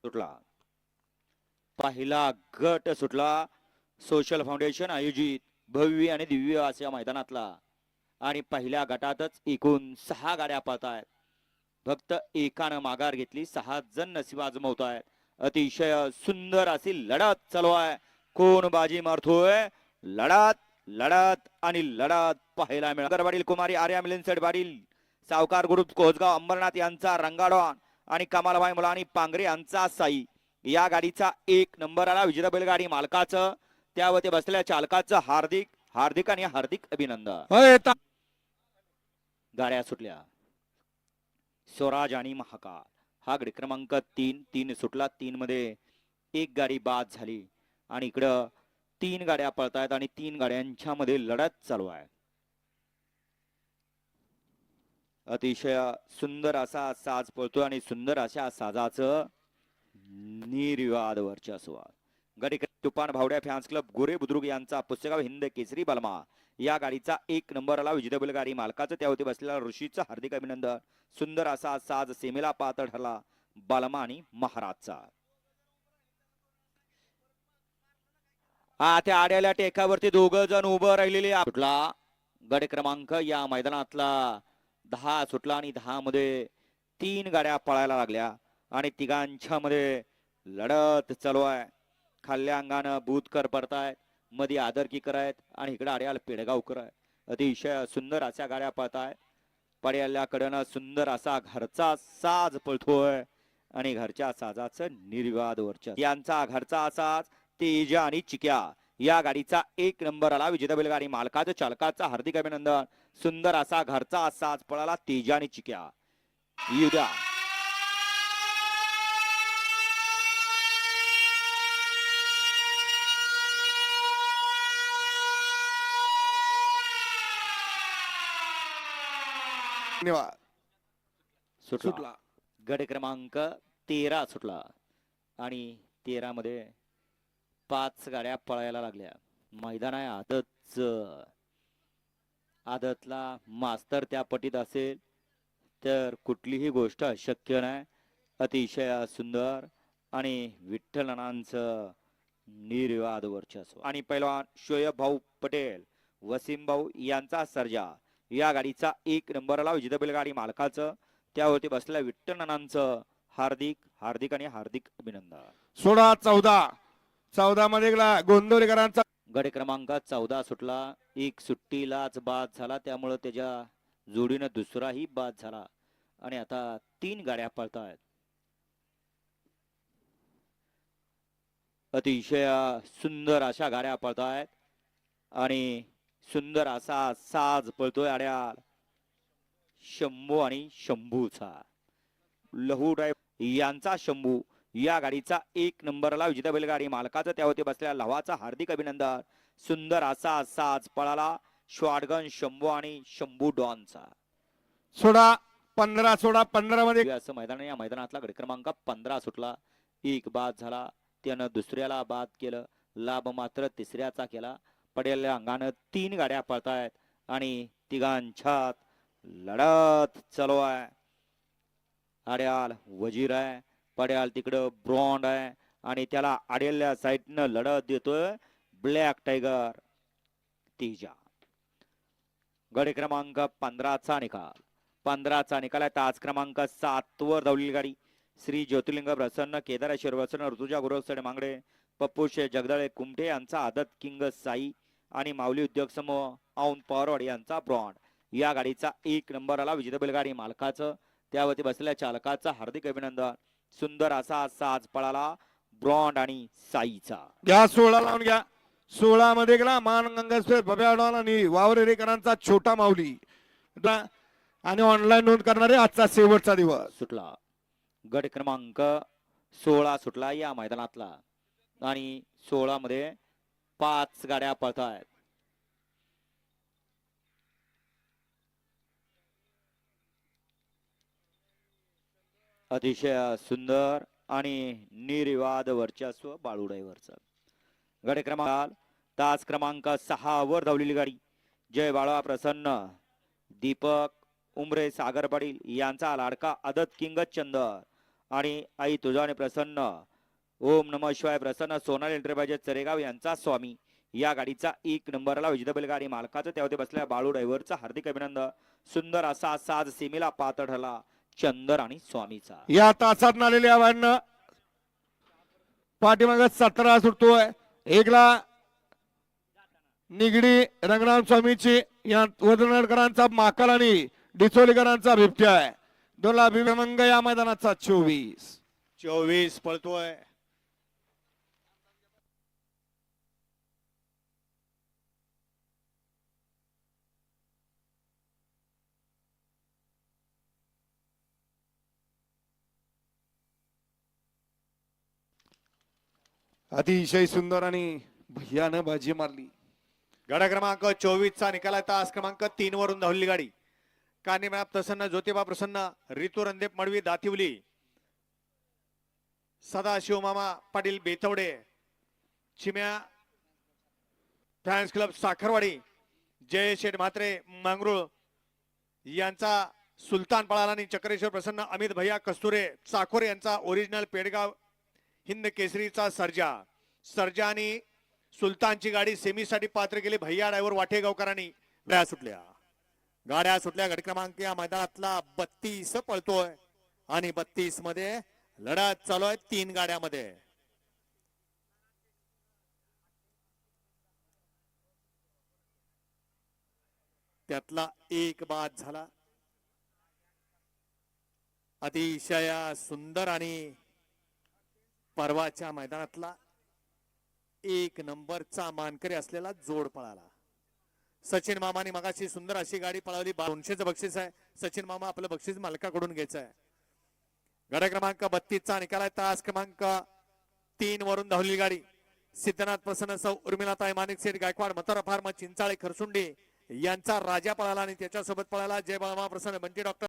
सुटला पहिला गट सुटला सोशल फाउंडेशन आयोजित भव्य आणि दिव्य अशा मैदानातला आणि पहिल्या गटातच एकूण 6 गाड्या पळतायत फक्त एकानं माघार घेतली 6 जण नशीब आजमावतायत अतिशय सुंदर अशी लढत चालू आहे कोण बाजी मारतोय लढत लढत आणि लढत पाहायला मिळाल कुमारी आर्या मिलिंद पाटील सावकार ग्रुप कोसगाव अंबरनाथ यांचा रंगाडवान आणि कमालबाई मुलानी पांगरे यांचा साई या गाडीचा 1 नंबर आला विजेता बैलगाडी मालकाचं त्यावरती बसलेल्या चालकाचं हार्दिक हार्दिक आणि हार्दिक अभिनंदन गाड्या सुटल्या स्वराज आणि महाकाल हा गडी क्रमांक 3 सुटला 3 मध्ये एक गाडी बाद झाली आणि इकडं 3 गाड्या पळतायत आणि 3 गाड्यांच्या मध्ये लढत चालू आहे अतिशय सुंदर असा साज पळतो आणि सुंदर अशा साजाचं निर्विवाद वर्चस्व गडी तुफान भावड्या फॅन्स क्लब गोरे बुद्रुक यांचा पुस्तगाव हिंद केसरी बलमा या गाडीचा 1 नंबर आला विजेता बैलगाडी मालकाचं त्यावरती बसलेला ऋषीचं हार्दिक अभिनंदन सुंदर असा साज सेमेला पात्र ठरला बलमा आणि महाराजचा त्या आड्याला टेकावरती 2 जण उभं राहिलेले सुटला गड क्रमांक या मैदानातला 10 सुटला आणि 10 मध्ये 3 गाड्या पळायला लागल्या आणि तिघांच्या मध्ये लढत चालू आहे खाल्ल्या अंगानं बुधकर पडतायत मध्ये आदरकीकर आहेत आणि इकडे आड्याला पेडगावकर आहे अतिशय सुंदर अशा गाड्या पळतायत पड्याल्याकडनं सुंदर असा घरचा साज पळतोय आणि घरच्या साजाचं निर्विवाद वर्चस्व यांचा घरचा साज तेजा आणि चिक्या या गाडीचा 1 नंबर आला विजेता बैलगाडी मालकाचं चालकाचं हार्दिक अभिनंदन सुंदर असा घरचा साज पळाला तेजा आणि चिक्या युद्या सुटला गड क्रमांक 13 सुटला आणि 13 मध्ये 5 गाड्या पळायला लागल्या मैदान आहे आदतला मास्तर त्या पटीत असेल तर कुठलीही गोष्ट अशक्य नाही अतिशय सुंदर आणि विठ्ठलनांचं निर्विवाद वर्चस्व आणि पैलवान शोएब भाऊ पटेल वसीम भाऊ यांचा सर्जा या गाडीचा 1 नंबर आला विजेता बैलगाडी मालकाचं त्यावरती बसलेल्या विठ्ठलनांचं हार्दिक हार्दिक आणि हार्दिक अभिनंदन 14 मध्ये गोंदवलेकरांचा गड क्रमांक 14 सुटला एक सुट्टीलाच बाद झाला त्यामुळे त्याच्या जोडीनं दुसराही बाद झाला आणि आता 3 गाड्या पळतायत अतिशय सुंदर अशा गाड्या पळतायत आणि सुंदर असा साज पळतोय आड्याल शंभू आणि शंभूचा लहू ड्रायव्हर यांचा शंभू या गाडीचा 1 नंबरला विजेता बैलगाडी मालकाचं त्यावरती बसलेल्या लवाचा हार्दिक अभिनंदन सुंदर असा साज पळाला शॉटगन शंभू आणि शंभू डॉनचा 15 मध्ये असं मैदान या मैदानातला गड क्रमांक 15 सुटला एक बाद झाला त्यानं दुसऱ्याला बाद केलं लाभ मात्र तिसऱ्याचा केला पडेल्या अंगानं 3 गाड्या पळतायत आणि तिघांच्यात लढत चालू आहे आड्याल वजीर आहे पड्याल तिकडं ब्रॉन्ड आहे आणि त्याला आडेल्या साईडनं लढत देतोय ब्लॅक टायगर तेजा गड क्रमांक 15चा निकाल 15चा निकाल आहे तास क्रमांक 7 वर धावलेली गाडी श्री ज्योतिर्लिंग प्रसन्न केदार शिरवसन ऋतुजा गुरवसडे मांगडे पप्पू शे जगदाळे कुमटे यांचा आदत किंग साई आणि माऊली उद्योग समूह औन पवारवाड यांचा ब्रॉन्ड या गाडीचा 1 नंबर आला विजेता बैलगाडी मालकाचं त्यावरती बसलेल्या चालकाचं हार्दिक अभिनंदन सुंदर असा साज पळाला ब्रॉन्ड आणि साईचा घ्या 16 लावून घ्या 16 मध्ये गेला मान गंगास्वर बब्याडवाल आणि वावरेकरांचा छोटा माऊली आणि ऑनलाईन नोंद करणारे आजचा शेवटचा दिवस सुटला गट क्रमांक 16 सुटला या मैदानातला आणि 16 मध्ये 5 गाड्या पळतायत अतिशय सुंदर आणि निर्विवाद वर्चस्व बाळू ड्रायव्हरचं गड क्रमांक तास क्रमांक 6 वर धावलेली गाडी जय बाळा प्रसन्न दीपक उमरे सागर पाटील यांचा लाडका आदत किंग चंदर आणि आई तुझाने प्रसन्न ओम नमः शिवाय प्रसन्न सोनाल एंटरप्राइजेस चरेगाव यांचा स्वामी या गाडीचा 1 नंबरला विजेता बैलगाडी मालकाचं त्यावरती बसलेल्या बाळू ड्रायव्हरचा हार्दिक अभिनंदन. सुंदर असा साज सीमेला पात्र ठरला चंदर आणि स्वामीचा. या तासात आलेल्या आव्हानं पाठीमागे 17 सुटतोय. एकला निगडी रंगनाथ स्वामीची या वजनकरांचा माकल आणि डिचोलीकरांचा बिबट्या आहे. दोनला अभिमंग या मैदानाचा 24 पळतोय. अतिशय सुंदर आणि भैयानं बाजी मारली. गाडा क्रमांक 24 चा निकाल आहे. तास क्रमांक 3 वरून धावली गाडी. काने मॅप प्रसन्न, ज्योतिबा प्रसन्न, रितू रणदीप मडवी दातिवली, सदाशिव मामा पाटील बेतवडे, चिम्या फॅन्स क्लब साखरवाडी, जय शेठ म्हात्रे मांगरूळ यांचा सुलतान पळाला आणि चक्रेश्वर प्रसन्न, अमित भैया कस्तुरे चाकोरे यांचा ओरिजिनल पेडगाव हिंद केसरीचा सर्जा आणि सुलतानची गाडी सेमीसाठी पात्र केली. भैया ड्रायव्हर वाटेगावकरांनी गाड्या सुटल्या. गाडी क्रमांक या मैदानातला 32 पळतोय आणि 32 मध्ये लढत चालू आहे 3 गाड्यामध्ये. त्यातला एक बाद झाला. अतिशय सुंदर आणि परवाच्या मैदानातला 1 नंबरचा मानकरी असलेला जोड पळाला. सचिन मामानी मगाशी सुंदर अशी गाडी पळवली. 200चं बक्षीस आहे. सचिन मामा आपलं बक्षीस मालकाकडून घ्यायचं आहे. गाड्या क्रमांक 32 चा निकाल आहे. तास क्रमांक 3 वरून धावलेली गाडी सिद्धनाथ प्रसन्न, सौ उर्मिलाताई माणिक शेठ गायकवाड, मथुरा फार्म चिंचाळे खरसुंडी यांचा राजा पळाला आणि त्याच्यासोबत पळाला जय बाळमा प्रसन्न, बंटी डॉक्टर